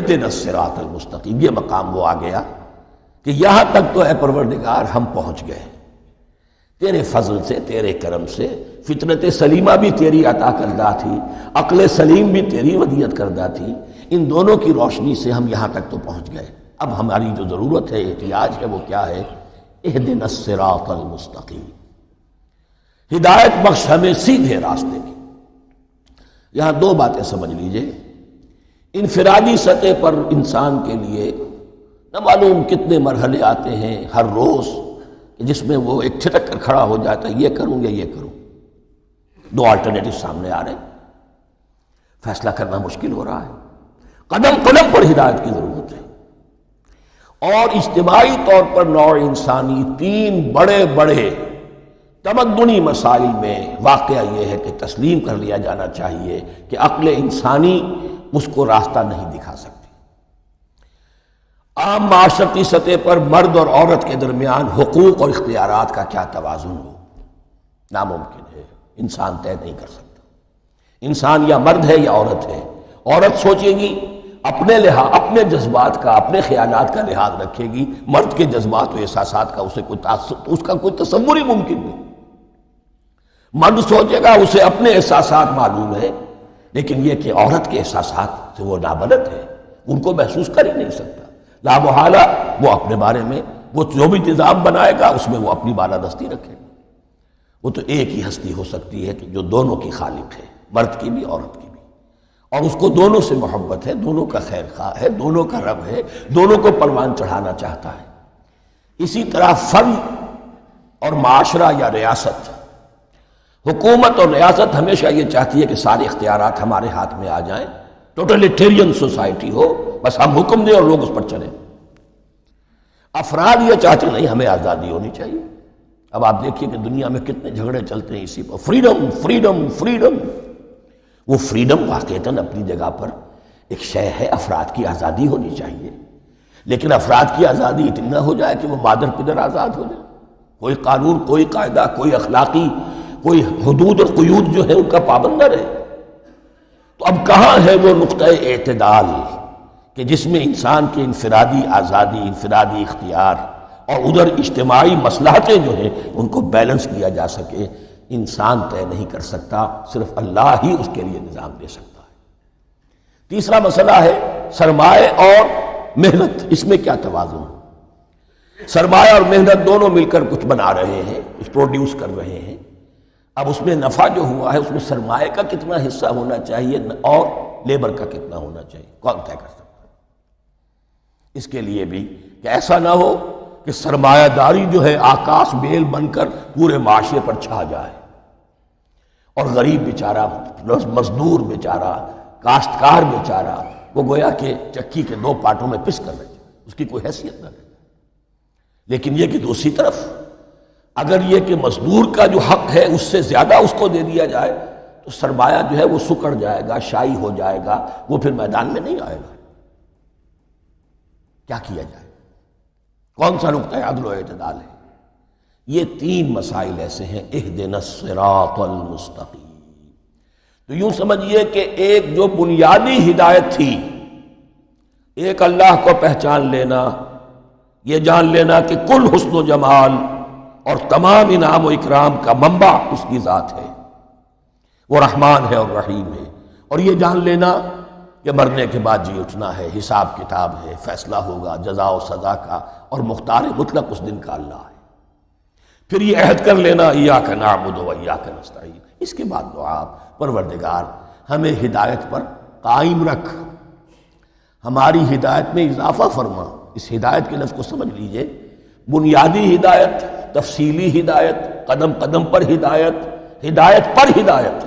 اہدنا الصراط المستقیم، یہ مقام وہ آ گیا کہ یہاں تک تو اے پروردگار ہم پہنچ گئے، تیرے فضل سے، تیرے کرم سے، فطرت سلیمہ بھی تیری عطا کردہ تھی، عقل سلیم بھی تیری ودیعت کردہ تھی، ان دونوں کی روشنی سے ہم یہاں تک تو پہنچ گئے۔ اب ہماری جو ضرورت ہے، احتیاج ہے، وہ کیا ہے؟ اہدنا الصراط المستقیم، ہدایت بخش ہمیں سیدھے راستے کی۔ یہاں دو باتیں سمجھ لیجئے، انفرادی سطح پر انسان کے لیے نہ معلوم کتنے مرحلے آتے ہیں ہر روز جس میں وہ ایک چھٹک کر کھڑا ہو جاتا ہے، یہ کروں یا یہ کروں، دو آلٹرنیٹو سامنے آ رہے ہیں، فیصلہ کرنا مشکل ہو رہا ہے، قدم قدم پر ہدایت کی ضرورت ہے۔ اور اجتماعی طور پر نوع انسانی تین بڑے بڑے تمدنی مسائل میں واقعہ یہ ہے کہ تسلیم کر لیا جانا چاہیے کہ عقل انسانی اس کو راستہ نہیں دکھا سکتی۔ عام معاشرتی سطح پر مرد اور عورت کے درمیان حقوق اور اختیارات کا کیا توازن ہو، ناممکن ہے، انسان طے نہیں کر سکتا۔ انسان یا مرد ہے یا عورت ہے، عورت سوچے گی اپنے اپنے جذبات کا، اپنے خیالات کا لحاظ رکھے گی، مرد کے جذبات و احساسات کا اسے کوئی اس کا کوئی تصور ہی ممکن نہیں۔ مرد سوچے گا اسے اپنے احساسات معلوم ہے، لیکن یہ کہ عورت کے احساسات سے وہ نابلد ہے، ان کو محسوس کر ہی نہیں سکتا، لا محالہ وہ اپنے بارے میں وہ جو بھی نظام بنائے گا اس میں وہ اپنی بالادستی رکھے گا۔ وہ تو ایک ہی ہستی ہو سکتی ہے کہ جو دونوں کی خالق ہے، مرد کی بھی عورت کی بھی، اور اس کو دونوں سے محبت ہے، دونوں کا خیر خواہ ہے، دونوں کا رب ہے، دونوں کو پروان چڑھانا چاہتا ہے۔ اسی طرح فرد اور معاشرہ یا ریاست، حکومت اور ریاست ہمیشہ یہ چاہتی ہے کہ سارے اختیارات ہمارے ہاتھ میں آ جائیں، ٹوٹلیٹیرین سوسائٹی ہو، بس ہم حکم دیں اور لوگ اس پر چلیں۔ افراد یہ چاہتے نہیں، ہمیں آزادی ہونی چاہیے۔ اب آپ دیکھیے کہ دنیا میں کتنے جھگڑے چلتے ہیں اسی پر، فریڈم فریڈم فریڈم۔ وہ فریڈم واقعتاً اپنی جگہ پر ایک شے ہے، افراد کی آزادی ہونی چاہیے، لیکن افراد کی آزادی اتنی نہ ہو جائے کہ وہ مادر پدر آزاد ہو جائے، کوئی قانون، کوئی قاعدہ، کوئی اخلاقی کوئی حدود اور قیود جو ہے ان کا پابند نہ رہے۔ تو اب کہاں ہے وہ نقطہ اعتدال کہ جس میں انسان کی انفرادی آزادی، انفرادی اختیار اور ادھر اجتماعی مصلحتیں جو ہیں ان کو بیلنس کیا جا سکے؟ انسان طے نہیں کر سکتا، صرف اللہ ہی اس کے لیے نظام دے سکتا ہے۔ تیسرا مسئلہ ہے سرمایہ اور محنت، اس میں کیا توازن ہے؟ سرمایہ اور محنت دونوں مل کر کچھ بنا رہے ہیں، کچھ پروڈیوس کر رہے ہیں۔ اب اس میں نفع جو ہوا ہے اس میں سرمایہ کا کتنا حصہ ہونا چاہیے اور لیبر کا کتنا ہونا چاہیے، کون طے کر سکتا ہے؟ اس کے لیے بھی کہ ایسا نہ ہو کہ سرمایہ داری جو ہے آکاش بیل بن کر پورے معاشرے پر چھا جائے، اور غریب بیچارہ، مزدور بیچارہ، کاشتکار بیچارہ، وہ گویا کہ چکی کے دو پارٹوں میں پس کر رہے جائے، اس کی کوئی حیثیت نہ رہے۔ لیکن یہ کہ دوسری طرف اگر یہ کہ مزدور کا جو حق ہے اس سے زیادہ اس کو دے دیا جائے تو سرمایہ جو ہے وہ سکڑ جائے گا، شائی ہو جائے گا، وہ پھر میدان میں نہیں آئے گا۔ کیا کیا جائے؟ کون سا نقطہ عدل و اعتدال ہے؟ یہ تین مسائل ایسے ہیں، اہدنا الصراط المستقیم۔ تو یوں سمجھیے کہ ایک جو بنیادی ہدایت تھی، ایک اللہ کو پہچان لینا، یہ جان لینا کہ کل حسن و جمال اور تمام انعام و اکرام کا منبع اس کی ذات ہے، وہ رحمان ہے اور رحیم ہے، اور یہ جان لینا کہ مرنے کے بعد جی اٹھنا ہے، حساب کتاب ہے، فیصلہ ہوگا جزا و سزا کا، اور مختار مطلق اس دن کا اللہ ہے۔ پھر یہ عہد کر لینا ایاک نعبد و ایاک نستعین۔ اس کے بعد دعا، پروردگار ہمیں ہدایت پر قائم رکھ، ہماری ہدایت میں اضافہ فرما۔ اس ہدایت کے لفظ کو سمجھ لیجئے، بنیادی ہدایت، تفصیلی ہدایت، قدم قدم پر ہدایت، ہدایت پر ہدایت۔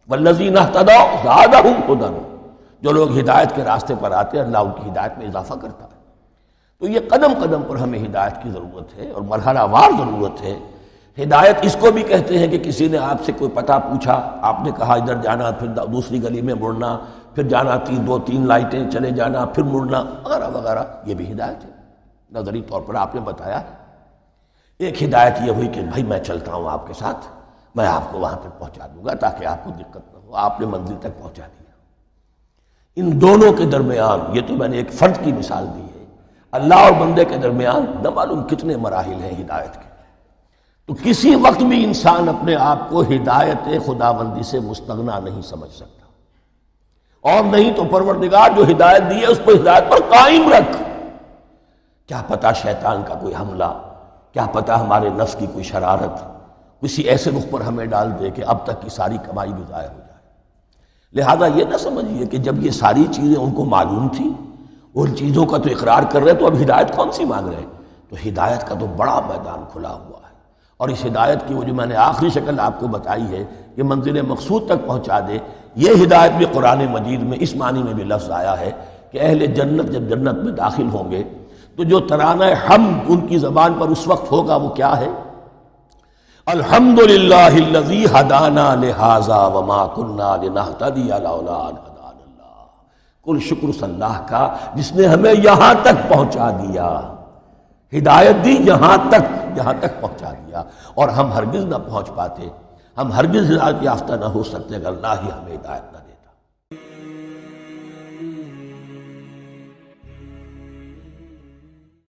والذین اہتدوا زادہم ہدی، جو لوگ ہدایت کے راستے پر آتے ہیں اللہ ان کی ہدایت میں اضافہ کرتا ہے۔ تو یہ قدم قدم پر ہمیں ہدایت کی ضرورت ہے اور مرحلہ وار ضرورت ہے۔ ہدایت اس کو بھی کہتے ہیں کہ کسی نے آپ سے کوئی پتہ پوچھا، آپ نے کہا ادھر جانا، پھر دوسری گلی میں مڑنا، پھر جانا دو تین لائٹیں چلے جانا، پھر مڑنا، وغیرہ وغیرہ، یہ بھی ہدایت ہے۔ نظری طور پر آپ نے بتایا۔ ایک ہدایت یہ ہوئی کہ بھائی میں چلتا ہوں آپ کے ساتھ، میں آپ کو وہاں تک پہنچا دوں گا تاکہ آپ کو دقت نہ ہو، آپ نے منزل تک پہنچا دیا۔ ان دونوں کے درمیان، یہ تو میں نے ایک فرد کی مثال دی ہے، اللہ اور بندے کے درمیان نہ معلوم کتنے مراحل ہیں ہدایت کے. تو کسی وقت بھی انسان اپنے آپ کو ہدایت خداوندی سے مستغنا نہیں سمجھ سکتا، اور نہیں تو پروردگار جو ہدایت دی ہے اس کو ہدایت پر قائم رکھ. کیا پتہ شیطان کا کوئی حملہ، کیا پتہ ہمارے نفس کی کوئی شرارت کسی ایسے رخ پر ہمیں ڈال دے کہ اب تک کی ساری کمائی بھی ضائع ہو جائے. لہذا یہ نہ سمجھیے کہ جب یہ ساری چیزیں ان کو معلوم تھیں، ان چیزوں کا تو اقرار کر رہے تو اب ہدایت کون سی مانگ رہے ہیں؟ تو ہدایت کا تو بڑا میدان کھلا ہوا ہے، اور اس ہدایت کی وہ جو میں نے آخری شکل آپ کو بتائی ہے کہ منزل مقصود تک پہنچا دے، یہ ہدایت بھی قرآن مجید میں اس معنی میں بھی لفظ آیا ہے کہ اہل جنت جب جنت میں داخل ہوں گے تو جو ترانہ حمد ان کی زبان پر اس وقت ہوگا وہ کیا ہے؟ الحمدللہ الذی ہدانا لہذا وما کننا لنہتدی لولا ان ہدانا اللہ. کل شکر اس اللہ کا جس نے ہمیں یہاں تک پہنچا دیا، ہدایت دی یہاں تک پہنچا دیا، اور ہم ہرگز نہ پہنچ پاتے، ہم ہرگز ہدایت یافتہ نہ ہو سکتے اگر اللہ ہی ہمیں ہدایت نہ